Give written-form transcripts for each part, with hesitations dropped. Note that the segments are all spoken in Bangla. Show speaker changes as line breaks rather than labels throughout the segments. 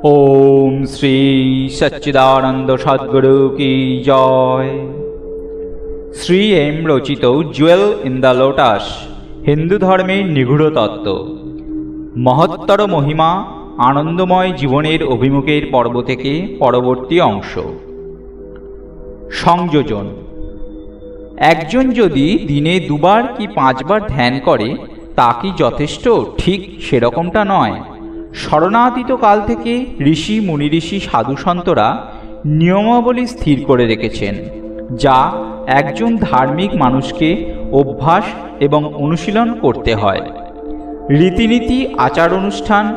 ओम श्री सच्चिदानंद सद्गुरु की जय। श्री एम रचित jewel in the lotus Hindu धर्मेर निगूढ़ तत्व महत्तर महिमा आनंदमय जीवनेर अभिमुखेर पर्व थेके परवर्ती अंश। संयोजन एकजन यदि दिने दुबार कि 5 बार ध्यान करे ता कि यथेष्ट? ठीक सेरकमटा नय। शरणातीत काल थेके ऋषि मुनि ऋषि साधु सन्तरा नियमावली स्थिर करे रेखेछेन जा एकजन धार्मिक मानुषके अभ्यास एवं अनुशीलन करते हय। रीतिनीति आचार अनुष्ठान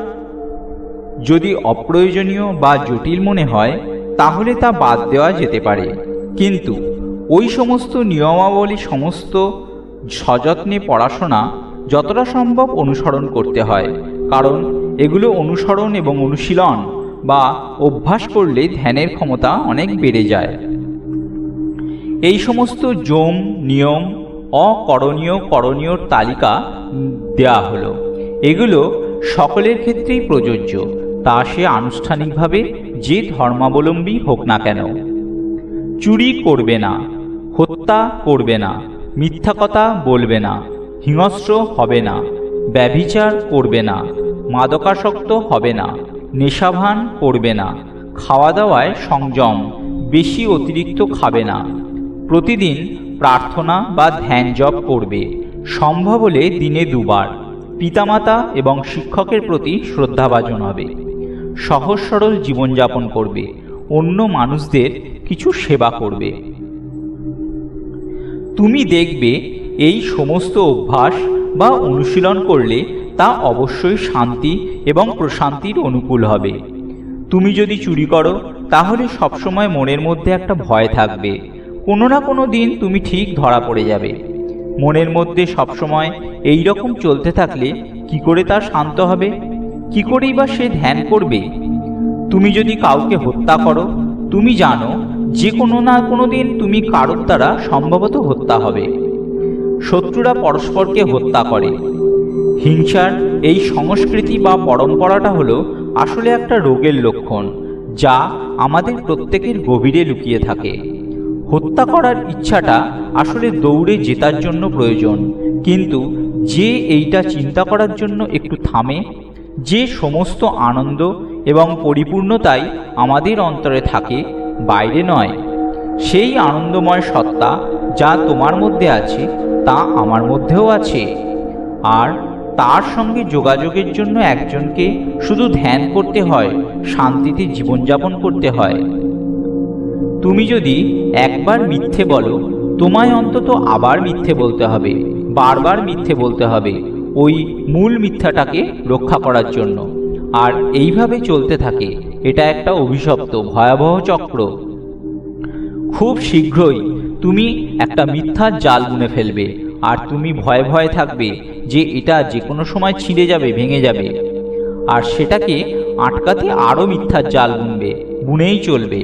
यदि अप्रयोजनीय बा जटिल मने हय ताहले ता बाद देওয়া যেতে পারে, किन्तु ওই সমস্ত নিয়মাবলী সমস্ত সযত্নে পড়াশোনা যতটা সম্ভব অনুসরণ করতে হয়, কারণ এগুলো অনুসরণ এবং অনুশীলন বা অভ্যাস করলে ধ্যানের ক্ষমতা অনেক বেড়ে যায়। এই সমস্ত যম নিয়ম অকরণীয় করণীয়র তালিকা দেয়া হলো। এগুলো সকলের ক্ষেত্রেই প্রযোজ্য, তা সে আনুষ্ঠানিকভাবে যে ধর্মাবলম্বী হোক না কেন। চুরি করবে না, হত্যা করবে না, মিথ্যা কথা বলবে না, হিংস্র হবে না, ব্যভিচার করবে না, মাদকাসক্ত হবে না, নেশাভান করবে না, খাওয়া দাওয়ায় সংযম, বেশি অতিরিক্ত খাবে না, প্রতিদিন প্রার্থনা বা ধ্যান জপ করবে, সম্ভব হলে দিনে 2 বার, পিতামাতা এবং শিক্ষকের প্রতি শ্রদ্ধাভাজন হবে, সহজ সরল জীবনযাপন করবে, অন্য মানুষদের কিছু সেবা করবে। তুমি দেখবে এই সমস্ত অভ্যাস বা অনুশীলন করলে তা অবশ্যই শান্তি এবং প্রশান্তির অনুকূল হবে। তুমি যদি চুরি করো তাহলে সবসময় মনের মধ্যে একটা ভয় থাকবে, কোনো না কোনো দিন তুমি ঠিক ধরা পড়ে যাবে। মনের মধ্যে সবসময় এই রকম চলতে থাকলে কি করে তা শান্ত হবে? কি করেই বা সে ধ্যান করবে? তুমি যদি কাউকে হত্যা করো, তুমি জানো যে কোনো না কোনো দিন তুমি কারোর দ্বারা সম্ভবত হত্যা হবে। শত্রুরা পরস্পরকে হত্যা করে। হিংসার এই সংস্কৃতি বা পরম্পরাটা হলো আসলে একটা রোগের লক্ষণ যা আমাদের প্রত্যেকের গভীরে লুকিয়ে থাকে। হত্যা করার ইচ্ছাটা আসলে দৌড়ে জেতার জন্য প্রয়োজন, কিন্তু যে এইটা চিন্তা করার জন্য একটু থামে, যে সমস্ত আনন্দ এবং পরিপূর্ণতাই আমাদের অন্তরে থাকে, বাইরে নয়, সেই আনন্দময় সত্তা যা তোমার মধ্যে আছে তা আমার মধ্যেও আছে। আর তার সঙ্গে যোগাযোগের জন্য একজনকে শুধু ধ্যান করতে হয়, শান্তিতে জীবনযাপন করতে হয়। তুমি যদি একবার মিথ্যে বলো, তোমায় অন্তত আবার মিথ্যে বলতে হবে, বারবার মিথ্যে বলতে হবে ওই মূল মিথ্যাটাকে রক্ষা করার জন্য। আর এইভাবে চলতে থাকে, এটা একটা অভিশপ্ত ভয়াবহ চক্র। খুব শীঘ্রই তুমি একটা মিথ্যার জাল বুনে ফেলবে, আর তুমি ভয়ে ভয়ে থাকবে যে এটা যে কোনো সময় ছিঁড়ে যাবে, ভেঙে যাবে। আর সেটাকে আটকাতে আরও মিথ্যার জাল বুনেই চলবে।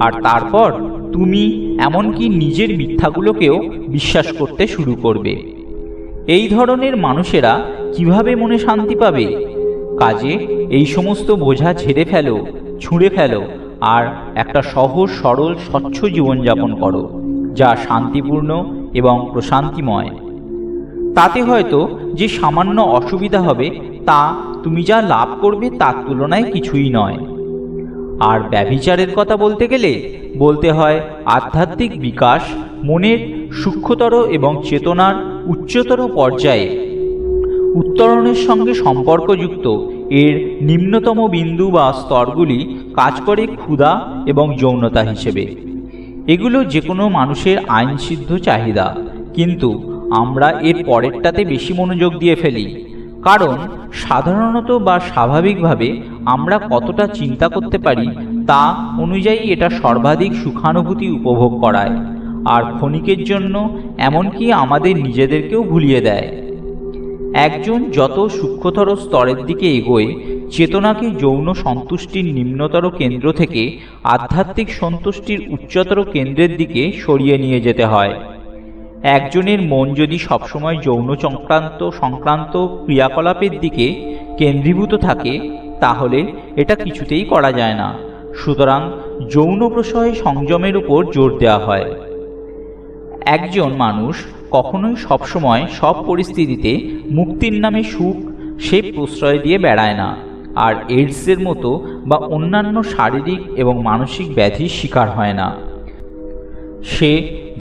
আর তারপর তুমি এমনকি নিজের মিথ্যাগুলোকেও বিশ্বাস করতে শুরু করবে। এই ধরনের মানুষেরা কিভাবে মনে শান্তি পাবে? কাজে এই সমস্ত বোঝা ঝেড়ে ফেলো, ছুঁড়ে ফেলো, আর একটা সহজ সরল স্বচ্ছ জীবনযাপন করো যা শান্তিপূর্ণ এবং প্রশান্তিময়। তাতে হয়তো যে সামান্য অসুবিধা হবে তা তুমি যা লাভ করবে তার তুলনায় কিছুই নয়। আর ব্যভিচারের কথা বলতে গেলে বলতে হয় আধ্যাত্মিক বিকাশ, মনের সূক্ষ্মতর এবং চেতনার উচ্চতর পর্যায়ে উত্তরণের সঙ্গে সম্পর্কযুক্ত এর নিম্নতম বিন্দু বা স্তরগুলি কাজ করে ক্ষুধা এবং যৌনতা হিসেবে। এগুলো যে কোনো মানুষের আইনসিদ্ধ চাহিদা, কিন্তু আমরা এর পরেরটাতে বেশি মনোযোগ দিয়ে ফেলি, কারণ সাধারণত বা স্বাভাবিকভাবে আমরা কতটা চিন্তা করতে পারি তা অনুযায়ী এটা সর্বাধিক সুখানুভূতি উপভোগ করায়, আর ক্ষণিকের জন্য এমনকি আমাদের নিজেদেরকেও ভুলিয়ে দেয়। একজন যত সূক্ষ্মতর স্তরের দিকে এগোয়, চেতনাকে যৌন সন্তুষ্টির নিম্নতর কেন্দ্র থেকে আধ্যাত্মিক সন্তুষ্টির উচ্চতর কেন্দ্রের দিকে সরিয়ে নিয়ে যেতে হয়। একজনের মন যদি সবসময় যৌন সংক্রান্ত ক্রিয়াকলাপের দিকে কেন্দ্রীভূত থাকে তাহলে এটা কিছুতেই করা যায় না। সুতরাং যৌন প্রসয়ে সংযমের উপর জোর দেওয়া হয়। একজন মানুষ কখনোই সবসময় সব পরিস্থিতিতে মুক্তির নামে সুখ সে প্রশ্রয় দিয়ে বেড়ায় না, আর এইডসের মতো বা অন্যান্য শারীরিক এবং মানসিক ব্যাধির শিকার হয় না। সে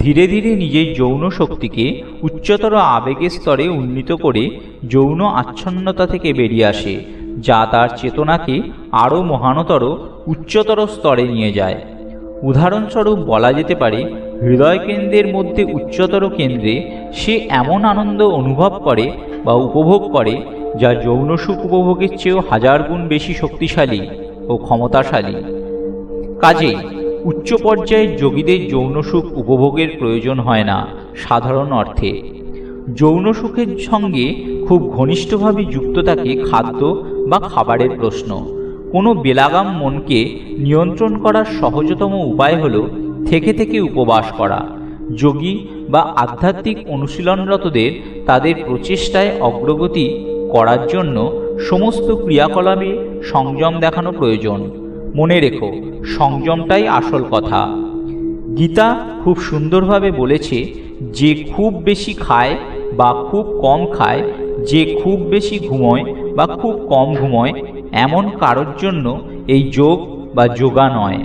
ধীরে ধীরে নিজের যৌন শক্তিকে উচ্চতর আবেগের স্তরে উন্নীত করে যৌন আচ্ছন্নতা থেকে বেরিয়ে আসে, যা তার চেতনাকে আরও মহানতর উচ্চতর স্তরে নিয়ে যায়। উদাহরণস্বরূপ বলা যেতে পারে, হৃদয় কেন্দ্রের মধ্যে উচ্চতর কেন্দ্রে সে এমন আনন্দ অনুভব করে বা উপভোগ করে যা যৌন সুখ উপভোগের চেয়েও 1000 গুণ বেশি শক্তিশালী ও ক্ষমতাশালী। কাজেই উচ্চ পর্যায়ের যোগীদের যৌন সুখ উপভোগের প্রয়োজন হয় না। সাধারণ অর্থে যৌন সুখের সঙ্গে খুব ঘনিষ্ঠভাবে যুক্ত থাকে খাদ্য বা খাবারের প্রশ্ন। কোনো বেলাগাম মনকে নিয়ন্ত্রণ করার সহজতম উপায় হল থেকে থেকে উপবাস করা। যোগী বা আধ্যাত্মিক অনুশীলনরতদের তাদের প্রচেষ্টায় অগ্রগতি করার জন্য সমস্ত ক্রিয়াকলাপে সংযম দেখানো প্রয়োজন। মনে রেখো, সংযমটাই আসল কথা। গীতা খুব সুন্দরভাবে বলেছে, যে খুব বেশি খায় বা খুব কম খায়, যে খুব বেশি ঘুমোয় বা খুব কম ঘুমোয়, এমন কারোর জন্য এই যোগ বা যোগা নয়।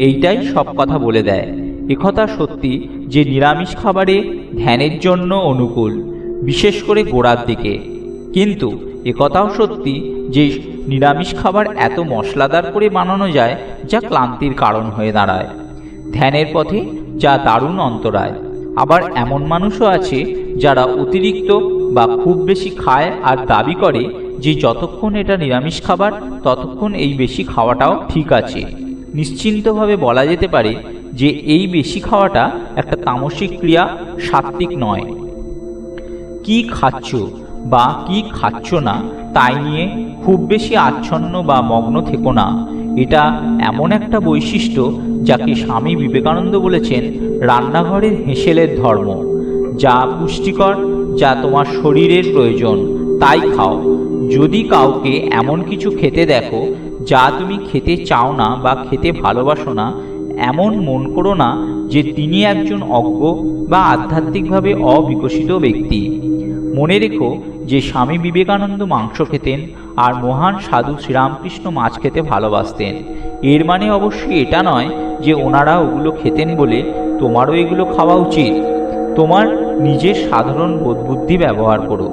এইটাই সব কথা বলে দেয়। একথা সত্যি যে নিরামিষ খাবারে ধ্যানের জন্য অনুকূল, বিশেষ করে গোড়ার দিকে। কিন্তু একথাও সত্যি যে নিরামিষ খাবার এত মশলাদার করে বানানো যায় যা ক্লান্তির কারণ হয়ে দাঁড়ায়। ধ্যানের পথে যা দারুণ অন্তরায়। আবার এমন মানুষও আছে যারা অতিরিক্ত বা খুব বেশি খায় আর দাবি করে যে যতক্ষণ এটা নিরামিষ খাবার ততক্ষণ এই বেশি খাওয়াটাও ঠিক আছে। নিশ্চিন্তভাবে বলা যেতে পারে যে এই বেশি খাওয়াটা একটা তামসিক ক্রিয়া, সাত্ত্বিক নয়। কি খাচ্ছ বা কি খাচ্ছ না তাই নিয়ে খুব বেশি আচ্ছন্ন বা মগ্ন থেকো না। এটা এমন একটা বৈশিষ্ট্য যাকে স্বামী বিবেকানন্দ বলেছেন রান্নাঘরের হেঁসেলের ধর্ম। যা পুষ্টিকর, যা তোমার শরীরের প্রয়োজন তাই খাও। যদি কাউকে এমন কিছু খেতে দেখো যা তুমি খেতে চাও না বা খেতে ভালোবাসো না, এমন মন করো না যে তিনি একজন অজ্ঞ বা আধ্যাত্মিকভাবে অবিকশিত ব্যক্তি। মনে রেখো যে স্বামী বিবেকানন্দ মাংস খেতেন আর মহান সাধু শ্রীরামকৃষ্ণ মাছ খেতে ভালোবাসতেন। এর মানে অবশ্যই এটা নয় যে ওনারা ওগুলো খেতেন বলে তোমারও এগুলো খাওয়া উচিত। তোমার নিজের সাধারণ বোধবুদ্ধি ব্যবহার করো।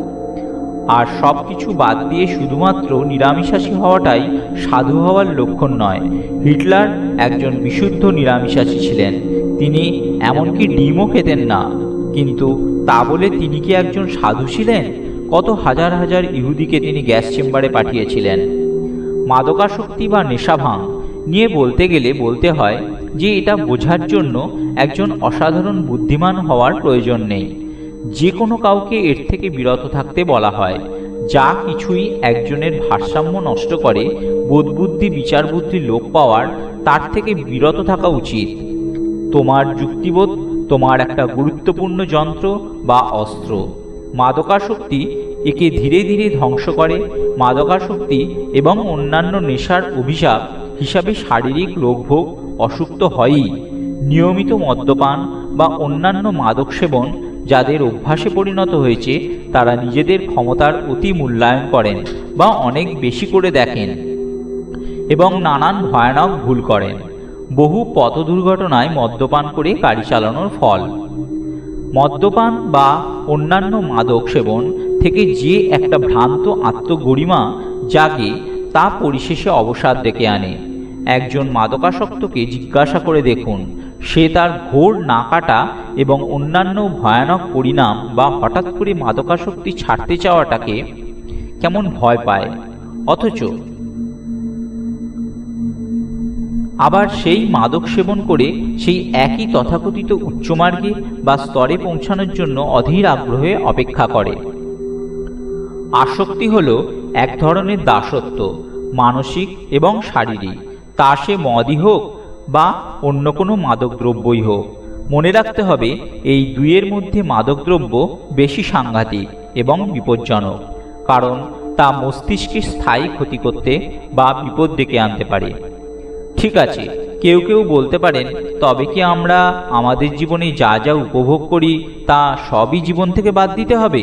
আর সব কিছু বাদ দিয়ে শুধুমাত্র নিরামিষাশী হওয়াটাই সাধু হওয়ার লক্ষণ নয়। হিটলার একজন বিশুদ্ধ নিরামিষাশী ছিলেন। তিনি এমনকি ডিমও খেতেন না, কিন্তু তা বলে তিনি কি একজন সাধু ছিলেন? কত হাজার হাজার ইহুদিকে তিনি গ্যাস চেম্বারে পাঠিয়েছিলেন। মাদকাসক্তি বা নেশাভাং নিয়ে বলতে গেলে বলতে হয় যে এটা বোঝার জন্য একজন অসাধারণ বুদ্ধিমান হওয়ার প্রয়োজন নেই। যে কোনো কাউকে এর থেকে বিরত থাকতে বলা হয়। যা কিছুই একজনের ভারসাম্য নষ্ট করে, বোধবুদ্ধি বিচার বুদ্ধি লোপ পাওয়ার, তার থেকে বিরত থাকা উচিত। তোমার যুক্তিবোধ তোমার একটা গুরুত্বপূর্ণ যন্ত্র বা অস্ত্র। মাদকাসক্তি একে ধীরে ধীরে ধ্বংস করে। মাদকাসক্তি এবং অন্যান্য নেশার অভিশাপ হিসাবে শারীরিক রোগভোগ অসুখ তো হয়ই। নিয়মিত মদ্যপান বা অন্যান্য মাদক সেবন যাদের অভ্যাসে পরিণত হয়েছে, তারা নিজেদের ক্ষমতার অতি মূল্যায়ন করেন বা অনেক বেশি করে দেখেন এবং নানান ভয়ানক ভুল করেন। বহু পথ দুর্ঘটনায় মদ্যপান করে গাড়ি চালানোর ফল। মদ্যপান বা অন্যান্য মাদক সেবন থেকে যে একটা ভ্রান্ত আত্মগরিমা জাগে, তা পরিশেষে অবসাদ ডেকে আনে। একজন মাদকাসক্তকে জিজ্ঞাসা করে দেখুন, সে তার ঘোর না কাটা এবং অন্যান্য ভয়ানক পরিণাম বা হঠাৎ করে মাদকাসক্তি ছাড়তে চাওয়াটাকে কেমন ভয় পায়। অথচ আবার সেই মাদক সেবন করে সেই একই তথাকথিত উচ্চমার্গে বা স্তরে পৌঁছানোর জন্য অধীর আগ্রহে অপেক্ষা করে। আসক্তি হলো এক ধরনের দাসত্ব, মানসিক এবং শারীরিক। তা সে মদই হোক বা অন্য কোনো মাদকদ্রব্যই হোক। মনে রাখতে হবে এই দুইয়ের মধ্যে মাদকদ্রব্য বেশি সাংঘাতিক এবং বিপজ্জনক, কারণ তা মস্তিষ্কে স্থায়ী ক্ষতি করতে বা বিপদ ডেকে আনতে পারে। ঠিক আছে, কেউ কেউ বলতে পারেন, তবে কি আমরা আমাদের জীবনে যা যা উপভোগ করি তা সবই জীবন থেকে বাদ দিতে হবে?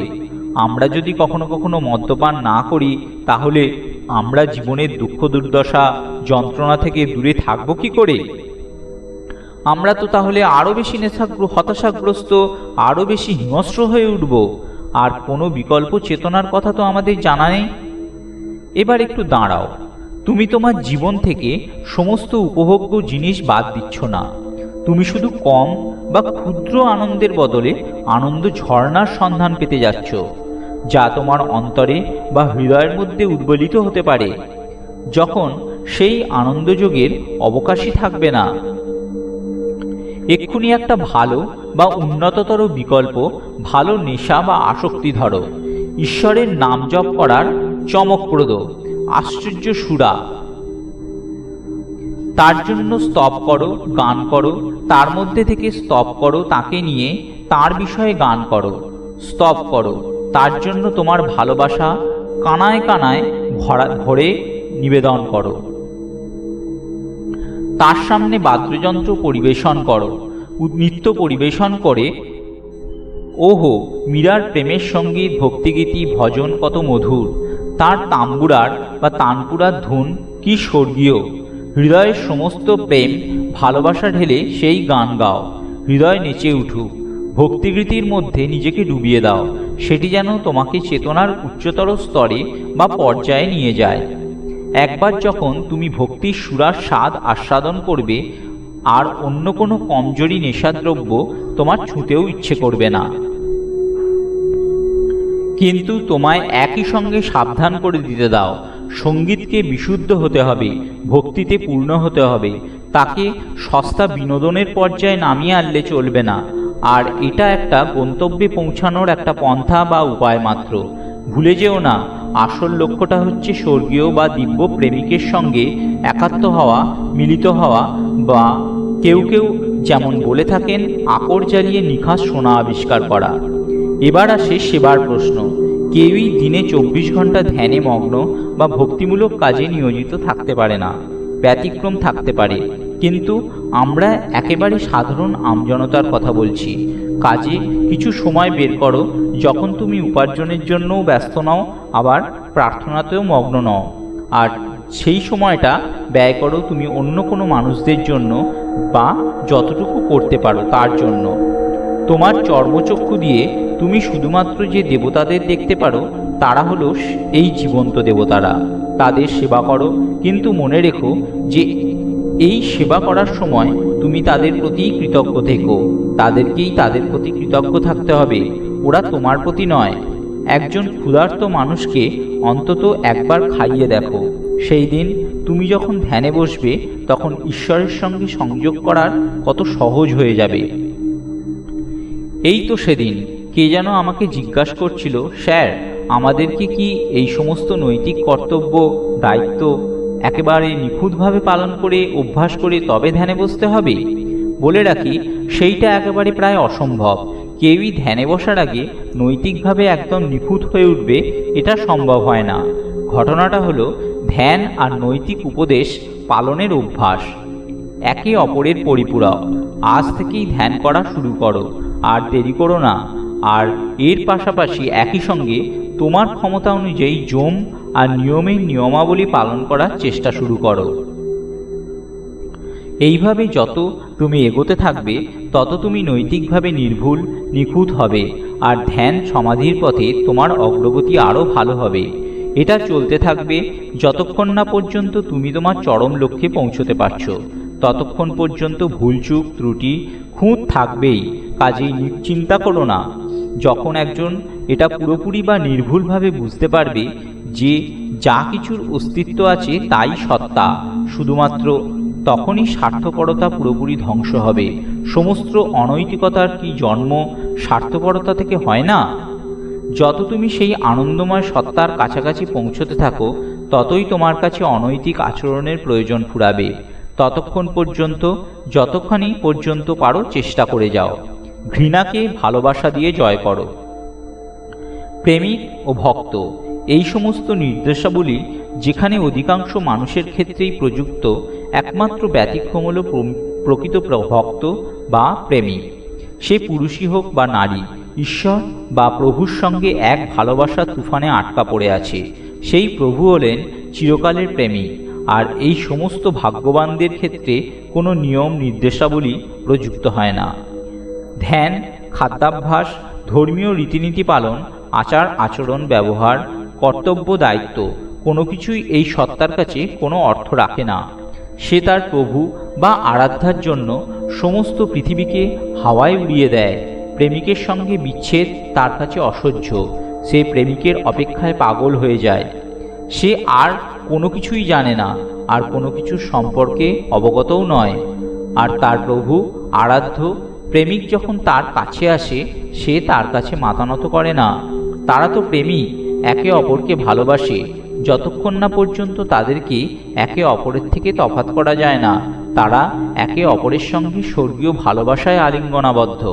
আমরা যদি কখনো কখনো মদ্যপান না করি, তাহলে আমরা জীবনের দুঃখ দুর্দশা যন্ত্রণা থেকে দূরে থাকবো কি করে? আমরা তো তাহলে আরও বেশি হতাশাগ্রস্ত, আরও বেশি হিংস্র হয়ে উঠব। আর কোনো বিকল্প চেতনার কথা তো আমাদের জানা নেই। এবার একটু দাঁড়াও, তুমি তোমার জীবন থেকে সমস্ত উপভোগ্য জিনিস বাদ দিচ্ছ না। তুমি শুধু কম বা ক্ষুদ্র আনন্দের বদলে আনন্দ ঝর্ণার সন্ধান পেতে যাচ্ছ, যা তোমার অন্তরে বা হৃদয়ের মধ্যে উদ্বেলিত হতে পারে, যখন সেই আনন্দযোগের অবকাশই থাকবে না। এক্ষুনি একটা ভালো বা উন্নততর বিকল্প, ভালো নেশা বা আসক্তি ধরো। ঈশ্বরের নাম জপ করার চমকপ্রদ আশ্চর্য সুরা, তার জন্য স্তব করো, গান করো। তার মধ্যে থেকে স্তব করো তাকে নিয়ে, তার বিষয়ে গান করো, স্তব করো। তার জন্য তোমার ভালোবাসা কানায় কানায় ভরে নিবেদন করো। তার সামনে বাদ্যযন্ত্র পরিবেশন করো, নৃত্য পরিবেশন করে। ওহো, মীরার প্রেমের সঙ্গীত, ভক্তিগীতি, ভজন কত মধুর! তার তাম্বুরার বা তানপুরার ধুন কি স্বর্গীয়! হৃদয়ের সমস্ত প্রেম ভালোবাসা ঢেলে সেই গান গাও। হৃদয় নেচে উঠুক, ভক্তিগীতির মধ্যে নিজেকে ডুবিয়ে দাও। সেটি যেন তোমাকে চেতনার উচ্চতর স্তরে বা পর্যায়ে নিয়ে যায়। একবার যখন তুমি ভক্তির সুরার স্বাদ আস্বাদন করবে, আর অন্য কোনো কমজোরি নেশাদ্রব্য তোমার ছুঁতেও ইচ্ছে করবে না। কিন্তু তোমায় একই সঙ্গে সাবধান করে দিতে দাও, সঙ্গীতকে বিশুদ্ধ হতে হবে, ভক্তিতে পূর্ণ হতে হবে। তাকে সস্তা বিনোদনের পর্যায়ে নামিয়ে আনলে চলবে না। আর এটা একটা গন্তব্যে পৌঁছানোর একটা পন্থা বা উপায় মাত্র। ভুলে যেও না, আসল লক্ষ্যটা হচ্ছে স্বর্গীয় বা দিব্য প্রেমিকের সঙ্গে একাত্ম হওয়া, মিলিত হওয়া, বা কেউ কেউ যেমন বলে থাকেন, আকর জ্বালিয়ে নিখাস সোনা আবিষ্কার করা। এবার আসে সেবার প্রশ্ন। কেউই দিনে 24 ঘন্টা ধ্যানে মগ্ন বা ভক্তিমূলক কাজে নিয়োজিত থাকতে পারে না। ব্যতিক্রম থাকতে পারে, কিন্তু আমরা একেবারে সাধারণ আমজনতার কথা বলছি। কাজে কিছু সময় বের করো, যখন তুমি উপার্জনের জন্যও ব্যস্ত নও, আবার প্রার্থনাতেও মগ্ন নও। আর সেই সময়টা ব্যয় করো তুমি অন্য কোনো মানুষদের জন্য, বা যতটুকু করতে পারো তার জন্য। তোমার চর্মচক্ষু দিয়ে তুমি শুধুমাত্র যে দেবতাদের দেখতে পারো, তারা হলো এই জীবন্ত দেবতারা। তাদের সেবা করো, কিন্তু মনে রেখো যে এই সেবা করার সময় তুমি তাদের প্রতি কৃতজ্ঞ থেকো। তাদেরকেই তাদের প্রতি কৃতজ্ঞ থাকতে হবে, ওরা তোমার প্রতি নয়। একজন ক্ষুধার্ত মানুষকে অন্তত একবার খাইয়ে দেখো। সেই দিন তুমি যখন ধ্যানে বসবে, তখন ঈশ্বরের সঙ্গে সংযোগ করার কত সহজ হয়ে যাবে। এই তো সেদিন কে যেন আমাকে জিজ্ঞাসা করছিল, স্যার, আমাদেরকে কি এই সমস্ত নৈতিক কর্তব্য, দায়িত্ব একেবারে নিখুঁতভাবে পালন করে অভ্যাস করে তবে ধ্যানে বসতে হবে? বলে রাখি, সেইটা একেবারে প্রায় অসম্ভব। কেউই ধ্যানে বসার আগে নৈতিকভাবে একদম নিখুঁত হয়ে উঠবে, এটা সম্ভব হয় না। ঘটনাটা হলো, ধ্যান আর নৈতিক উপদেশ পালনের অভ্যাস একে অপরের পরিপূরক। আজ থেকেই ধ্যান করা শুরু করো, আর দেরি করো না। আর এর পাশাপাশি একই সঙ্গে তোমার ক্ষমতা অনুযায়ী যম আর নিয়মের নিয়মাবলী পালন করার চেষ্টা শুরু করো। এইভাবে যত তুমি এগোতে থাকবে, তত তুমি নৈতিকভাবে নির্ভুল, নিখুঁত হবে। আর ধ্যান সমাধির পথে তোমার অগ্রগতি আরও ভালো হবে। এটা চলতে থাকবে যতক্ষণ না পর্যন্ত তুমি তোমার চরম লক্ষ্যে পৌঁছতে পারছো। ততক্ষণ পর্যন্ত ভুলচুক, ত্রুটি, খুঁত থাকবেই। কাজেই চিন্তা করো না। যখন একজন এটা পুরোপুরি বা নির্ভুলভাবে বুঝতে পারবে যে যা কিছুর অস্তিত্ব আছে তাই সত্তা, শুধুমাত্র তখনই স্বার্থপরতা পুরোপুরি ধ্বংস হবে। সমস্ত অনৈতিকতার কি জন্ম স্বার্থপরতা থেকে হয় না? যত তুমি সেই আনন্দময় সত্তার কাছাকাছি পৌঁছতে থাকো, ততই তোমার কাছে অনৈতিক আচরণের প্রয়োজন ফুরাবে। ততক্ষণ পর্যন্ত যতক্ষণই পর্যন্ত পারো চেষ্টা করে যাও। ঘৃণাকে ভালোবাসা দিয়ে জয় করো। প্রেমিক ও ভক্ত, এই সমস্ত নির্দেশাবলী যেখানে অধিকাংশ মানুষের ক্ষেত্রেই প্রযুক্ত, একমাত্র ব্যতিক্রম হল প্রকৃত ভক্ত বা প্রেমিক। সে পুরুষই হোক বা নারী, ঈশ্বর বা প্রভুর সঙ্গে এক ভালোবাসার তুফানে আটকা পড়ে আছে। সেই প্রভু হলেন চিরকালের প্রেমিক। আর এই সমস্ত ভাগ্যবানদের ক্ষেত্রে কোনো নিয়ম নির্দেশাবলী প্রযুক্ত হয় না। ধ্যান, খাদ্যাভ্যাস, ধর্মীয় রীতিনীতি পালন, আচার আচরণ, ব্যবহার, কর্তব্য, দায়িত্ব কোনো কিছুই এই সত্তার কাছে কোনো অর্থ রাখে না। সে তার প্রভু বা আরাধ্যার জন্য সমস্ত পৃথিবীকে হাওয়ায় উড়িয়ে দেয়। প্রেমিকের সঙ্গে বিচ্ছেদ তার কাছে অসহ্য। সে প্রেমিকের অপেক্ষায় পাগল হয়ে যায়। সে আর কোনো কিছুই জানে না, আর কোনো কিছুর সম্পর্কে অবগতও নয়। আর তার প্রভু আরাধ্য প্রেমিক যখন তার কাছে আসে, সে তার কাছে মাথা নত করে না। তারা তো প্রেমিক, একে অপরকে ভালোবাসে যতক্ষণ না পর্যন্ত তাদেরকে একে অপরের থেকে তফাৎ করা যায় না। তারা একে অপরের সঙ্গে স্বর্গীয় ভালোবাসায় আলিঙ্গনাবদ্ধ।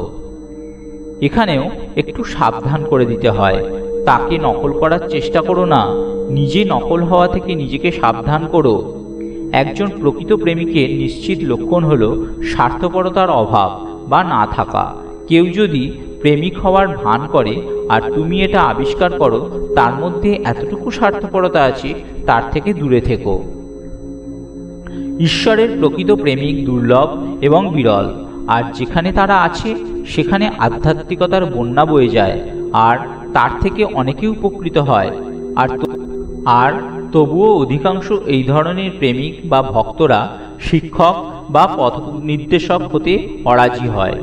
এখানেও একটু সাবধান করে দিতে হয়। তাকে নকল করার চেষ্টা করো না, নিজে নকল হওয়া থেকে নিজেকে সাবধান করো। একজন প্রকৃত প্রেমিকের নিশ্চিত লক্ষণ হল স্বার্থপরতার অভাব বা না থাকা। কেউ যদি প্রেমিক হওয়ার ভান করে আর তুমি এটা আবিষ্কার করো তার মধ্যে এতটুকু স্বার্থপরতা আছে, তার থেকে দূরে থেকো। ঈশ্বরের প্রকৃত প্রেমিক দুর্লভ এবং বিরল, আর যেখানে তারা আছে সেখানে আধ্যাত্মিকতার বন্যা বয়ে যায়, আর তার থেকে অনেকে উপকৃত হয়। আর তবুও অধিকাংশ এই ধরনের প্রেমিক বা ভক্তরা শিক্ষক বা পথ নির্দেশক হতে অরাজি হয়,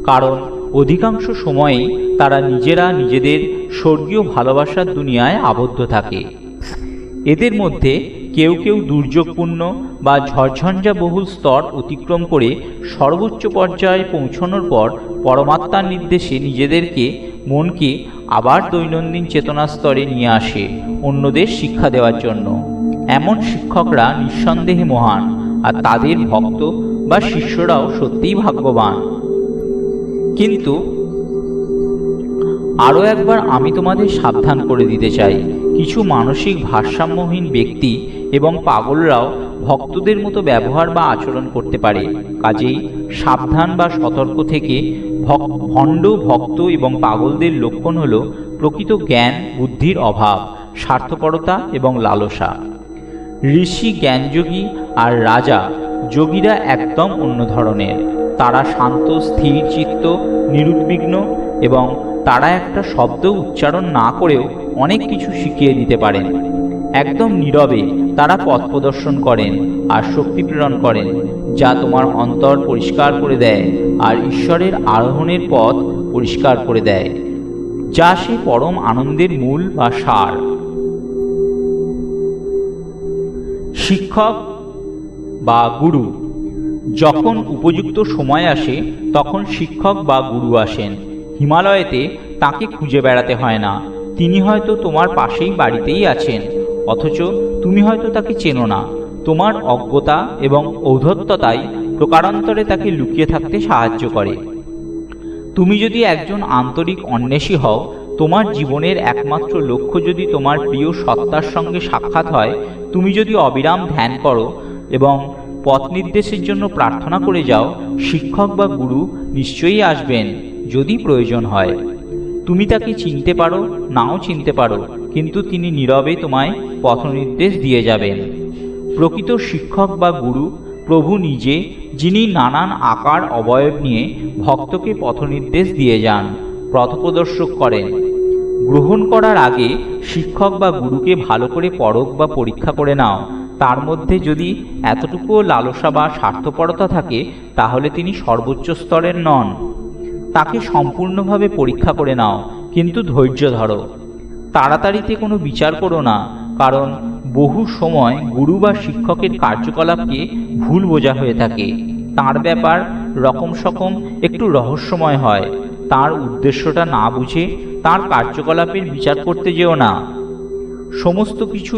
কারণ অধিকাংশ সময়েই তারা নিজেরা নিজেদের স্বর্গীয় ভালোবাসার দুনিয়ায় আবদ্ধ থাকে। এদের মধ্যে কেউ কেউ দুর্যোগপূর্ণ বা ঝড়ঝঞ্ঝা বহুল স্তর অতিক্রম করে সর্বোচ্চ পর্যায়ে পৌঁছানোর পর পরমাত্মার নির্দেশে নিজেদেরকে মনকে আবার দৈনন্দিন চেতনা স্তরে নিয়ে আসে অন্যদের শিক্ষা দেওয়ার জন্য। এমন শিক্ষকরা নিঃসন্দেহে মহান, আর তাদের ভক্ত বা শিষ্যরাও সত্যিই ভাগ্যবান। কিন্তু আরও একবার আমি তোমাদের সাবধান করে দিতে চাই, কিছু মানসিক ভারসাম্যহীন ব্যক্তি এবং পাগলরাও ভক্তদের মতো ব্যবহার বা আচরণ করতে পারে। কাজেই সাবধান বা সতর্ক থেকে। ভণ্ড ভক্ত এবং পাগলদের লক্ষণ হল প্রকৃত জ্ঞান বুদ্ধির অভাব, স্বার্থপরতা এবং লালসা। ঋষি, জ্ঞানযোগী আর রাজা যোগীরা একদম অন্য ধরনের। তারা শান্ত, স্থির চিত্ত, নিরুদ্বিগ্ন, এবং তারা একটা শব্দ উচ্চারণ না করেও অনেক কিছু শিখিয়ে দিতে পারেন। একদম নীরবে তারা পথ প্রদর্শন করেন আর শক্তি প্রেরণ করেন, যা তোমার অন্তর পরিষ্কার করে দেয় আর ঈশ্বরের আরোহণের পথ পরিষ্কার করে দেয়, যা সে পরম আনন্দের মূল বা সার। শিক্ষক বা গুরু, যখন উপযুক্ত সময় আসে তখন শিক্ষক বা গুরু আসেন। হিমালয়েতে তাকে খুঁজে বেড়াতে হয় না। তিনি হয়তো তোমার পাশেই বাড়িতেই আছেন, অথচ তুমি হয়তো তাকে চেনো না। তোমার অজ্ঞতা এবং ঔদ্ধত্যতাই প্রকারান্তরে তাকে লুকিয়ে থাকতে সাহায্য করে। তুমি যদি একজন আন্তরিক অন্বেষী হও, তোমার জীবনের একমাত্র লক্ষ্য যদি তোমার প্রিয় সত্তার সঙ্গে সাক্ষাৎ হয়, তুমি যদি অবিরাম ধ্যান করো এবং পথ নির্দেশের জন্য প্রার্থনা করে যাও, শিক্ষক বা গুরু নিশ্চয়ই আসবেন যদি প্রয়োজন হয়। তুমি তাকে চিনতে পারো, নাও চিনতে পারো, কিন্তু তিনি নীরবে তোমায় পথ নির্দেশ দিয়ে যাবেন। প্রকৃত শিক্ষক বা গুরু প্রভু নিজে, যিনি নানান আকার অবয়ব নিয়ে ভক্তকে পথ নির্দেশ দিয়ে যান, পথপ্রদর্শক করেন। গ্রহণ করার আগে শিক্ষক বা গুরুকে ভালো করে পরখ বা পরীক্ষা করে নাও। তার মধ্যে যদি এতটুকুও লালসা বা স্বার্থপরতা থাকে, তাহলে তিনি সর্বোচ্চ স্তরের নন। তাকে সম্পূর্ণভাবে পরীক্ষা করে নাও, কিন্তু ধৈর্য ধরো। তাড়াতাড়িতে কোনো বিচার করো না, কারণ বহু সময় গুরু বা শিক্ষকের কার্যকলাপকে ভুল বোঝা হয়ে থাকে। তার ব্যাপার রকম সকম একটু রহস্যময় হয়। তার উদ্দেশ্যটা না বুঝে তার কার্যকলাপের বিচার করতে যেও না। সমস্ত কিছু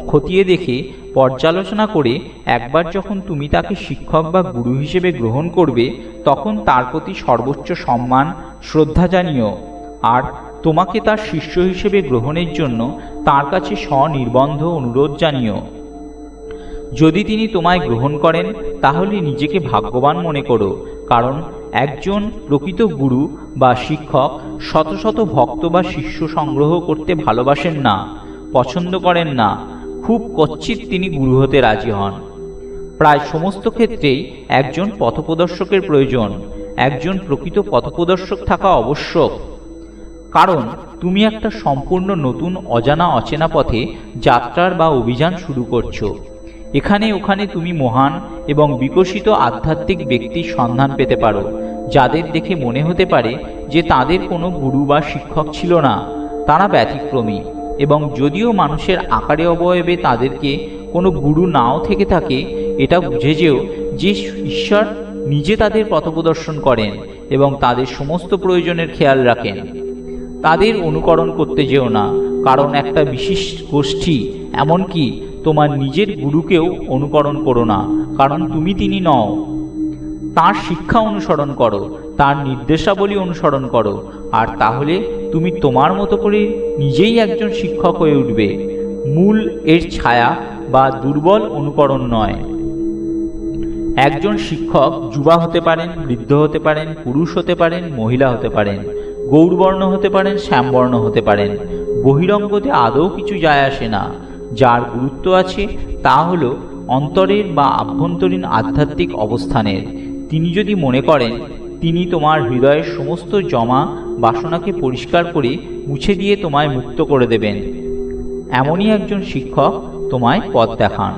খতিয়ে দেখে পর্যালোচনা করে একবার যখন তুমি তাকে শিক্ষক বা গুরু হিসেবে গ্রহণ করবে, তখন তার প্রতি সর্বোচ্চ সম্মান, শ্রদ্ধা জানিও, আর তোমাকে তার শিষ্য হিসেবে গ্রহণের জন্য তার কাছে স্বনির্বন্ধ অনুরোধ জানিও। যদি তিনি তোমায় গ্রহণ করেন তাহলে নিজেকে ভাগ্যবান মনে করো, কারণ একজন প্রকৃত গুরু বা শিক্ষক শত শত ভক্ত বা শিষ্য সংগ্রহ করতে ভালোবাসেন না, পছন্দ করেন না। খুব কচ্ছিৎ তিনি গুরু হতে রাজি হন। প্রায় সমস্ত ক্ষেত্রেই একজন পথপ্রদর্শকের প্রয়োজন। একজন প্রকৃত পথপ্রদর্শক থাকা আবশ্যক, কারণ তুমি একটা সম্পূর্ণ নতুন অজানা অচেনা পথে যাত্রার বা অভিযান শুরু করছো। এখানে ওখানে তুমি মহান এবং বিকশিত আধ্যাত্মিক ব্যক্তির সন্ধান পেতে পারো, যাদের দেখে মনে হতে পারে যে তাদের কোনো গুরু বা শিক্ষক ছিল না। তারা ব্যতিক্রমী, এবং যদিও মানুষের আকারে অবয়বে তাদেরকে কোনো গুরু নাও থেকে থাকে, এটা বুঝে যেও যে ঈশ্বর নিজে তাদের পথপ্রদর্শন করেন এবং তাদের সমস্ত প্রয়োজনের খেয়াল রাখেন। তাদের অনুকরণ করতে যেও না, কারণ একটা বিশেষ গোষ্ঠী, এমনকি তোমার নিজের গুরুকেও অনুকরণ করো না, কারণ তুমি তিনি নও। তার শিক্ষা অনুসরণ করো, তার নির্দেশাবলী অনুসরণ করো, আর তাহলে তুমি তোমার মতো করে নিজেই একজন শিক্ষক হয়ে উঠবে। মূল এর ছায়া বা দুর্বল অনুকরণ নয়। একজন শিক্ষক যুবা হতে পারেন, বৃদ্ধ হতে পারেন, পুরুষ হতে পারেন, মহিলা হতে পারেন, গৌরবর্ণ হতে পারেন, শ্যামবর্ণ হতে পারেন। বহিরঙ্গতে আদৌ কিছু যায় আসে না। যার গুরুত্ব আছে তা হল অন্তরের বা আভ্যন্তরীণ আধ্যাত্মিক অবস্থানের। তিনি যদি মনে করেন তিনি তোমার হৃদয়ের সমস্ত জমা বাসনাকে পরিষ্কার করে মুছে দিয়ে তোমায় মুক্ত করে দেবেন, এমনই একজন শিক্ষক তোমায় পথ দেখান।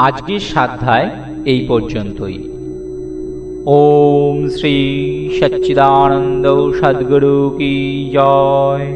আজকের সাধ্যায় এই পর্যন্তই। ওম শ্রী সচ্চিদানন্দ সদ্গুরু কি জয়।